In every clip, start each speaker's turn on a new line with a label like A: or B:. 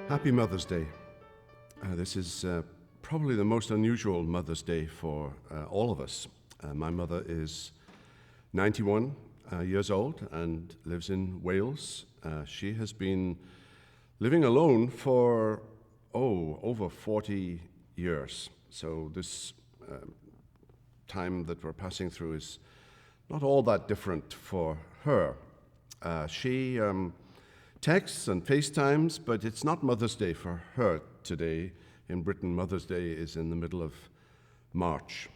A: Happy Mother's Day. This is probably the most unusual Mother's Day for all of us. My mother is 91 years old and lives in Wales. She has been living alone for, over 40 years. So this time that we're passing through is not all that different for her. She texts and FaceTimes, but it's not Mother's Day for her today. In Britain, Mother's Day is in the middle of March.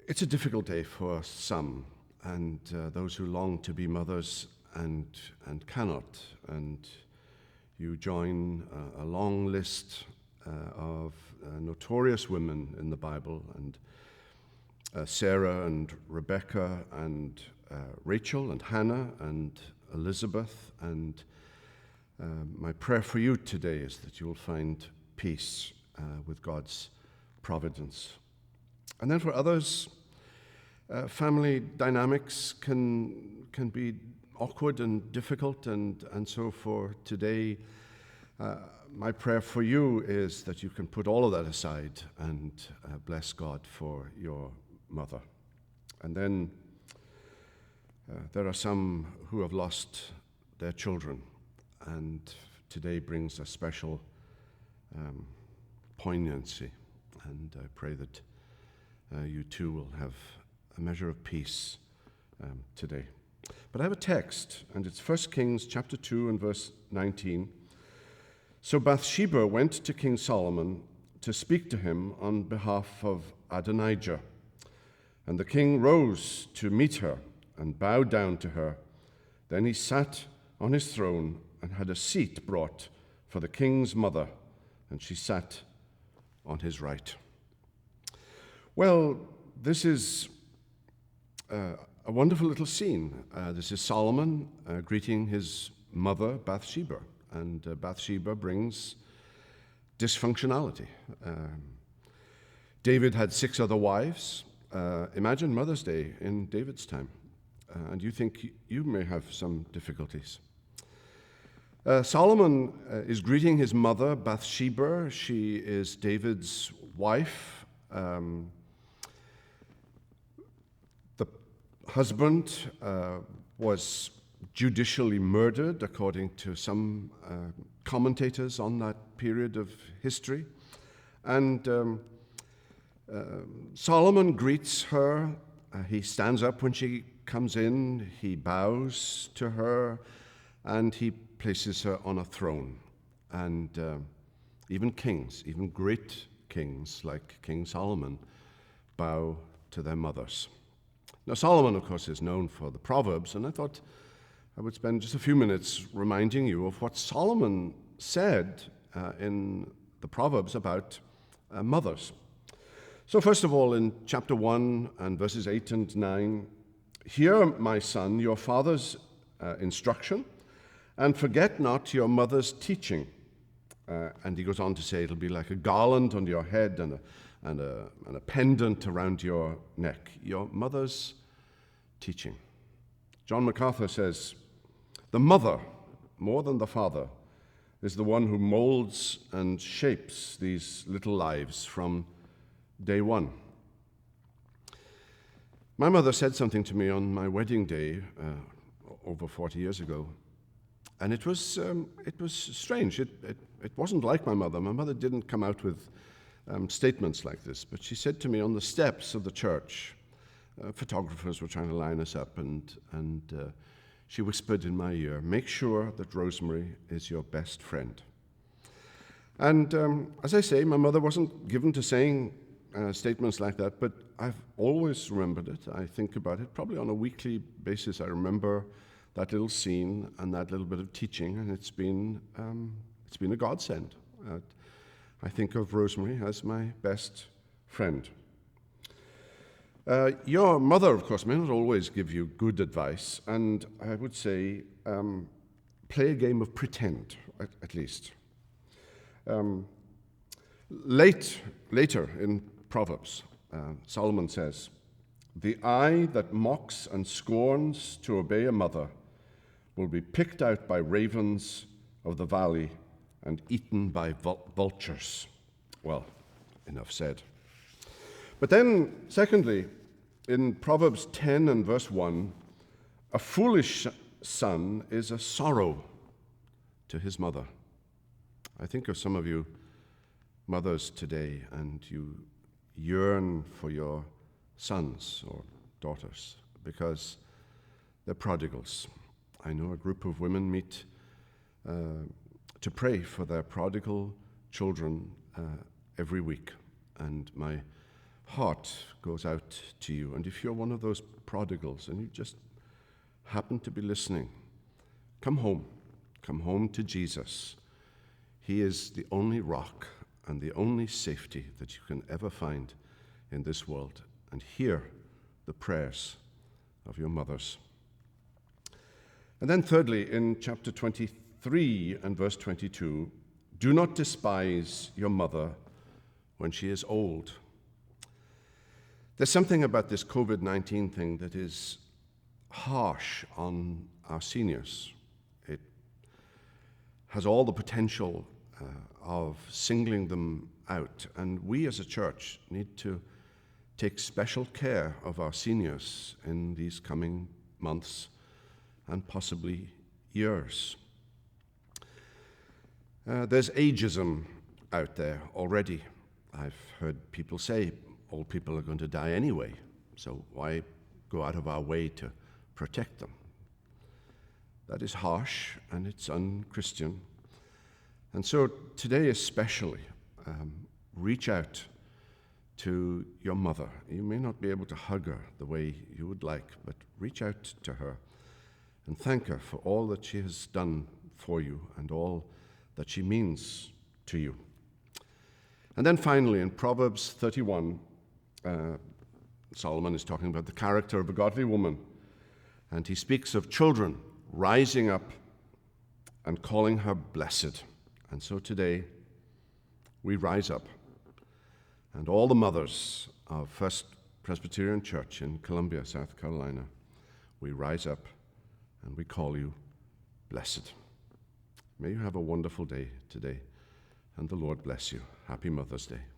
A: It's a difficult day for some, and those who long to be mothers and cannot. And you join a long list of notorious women in the Bible, and Sarah and Rebecca and Rachel and Hannah and Elizabeth. And my prayer for you today is that you will find peace with God's providence. And then for others, family dynamics can be awkward and difficult, and so for today, my prayer for you is that you can put all of that aside and bless God for your mother. And then there are some who have lost their children, and today brings a special poignancy, and I pray that you too will have a measure of peace today. But I have a text, and it's 1 Kings chapter 2 and verse 19. So Bathsheba went to King Solomon to speak to him on behalf of Adonijah. And the king rose to meet her and bowed down to her. Then he sat on his throne and had a seat brought for the king's mother, and she sat on his right. Well, this is a wonderful little scene. This is Solomon greeting his mother, Bathsheba, and Bathsheba brings dysfunctionality. David had 6 other wives. Imagine Mother's Day in David's time, and you think you may have some difficulties. Solomon is greeting his mother, Bathsheba. She is David's wife. The husband was judicially murdered, according to some commentators on that period of history. And Solomon greets her. He stands up when she comes in. He bows to her, and he places her on a throne. And even kings, even great kings like King Solomon, bow to their mothers. Now, Solomon, of course, is known for the Proverbs, and I thought I would spend just a few minutes reminding you of what Solomon said in the Proverbs about mothers. So first of all, in chapter 1 and verses 8 and 9, "Hear, my son, your father's instruction, and forget not your mother's teaching." And he goes on to say it'll be like a garland on your head and a pendant around your neck. Your mother's teaching. John MacArthur says, "The mother, more than the father, is the one who molds and shapes these little lives from day one." My mother said something to me on my wedding day over 40 years ago, and it was strange. It wasn't like my mother. My mother didn't come out with statements like this, but she said to me on the steps of the church, photographers were trying to line us up, and she whispered in my ear, "Make sure that Rosemary is your best friend." And as I say, my mother wasn't given to saying statements like that, but I've always remembered it. I think about it probably on a weekly basis. I remember that little scene and that little bit of teaching, and it's been a godsend. I think of Rosemary as my best friend. Your mother, of course, may not always give you good advice, and I would say play a game of pretend, at least. Later in Proverbs, Solomon says, "The eye that mocks and scorns to obey a mother will be picked out by ravens of the valley and eaten by vultures. Well, enough said. But then, secondly, in Proverbs 10 and verse 1, a foolish son is a sorrow to his mother. I think of some of you mothers today, and you yearn for your sons or daughters because they're prodigals. I know a group of women meet to pray for their prodigal children every week, and my heart goes out to you. And if you're one of those prodigals and you just happen to be listening, come home. Come home to Jesus. He is the only rock and the only safety that you can ever find in this world. And hear the prayers of your mothers. And then thirdly, in chapter 23 and verse 22, do not despise your mother when she is old. There's something about this COVID-19 thing that is harsh on our seniors. It has all the potential of singling them out, and we as a church need to take special care of our seniors in these coming months and possibly years. There's ageism out there already. I've heard people say old people are going to die anyway, so why go out of our way to protect them? That is harsh and it's unchristian. And so today especially, reach out to your mother. You may not be able to hug her the way you would like, but reach out to her and thank her for all that she has done for you and all that she means to you. And then finally, in Proverbs 31, Solomon is talking about the character of a godly woman, and he speaks of children rising up and calling her blessed. And so today, we rise up, and all the mothers of First Presbyterian Church in Columbia, South Carolina, we rise up and we call you blessed. May you have a wonderful day today, and the Lord bless you. Happy Mother's Day.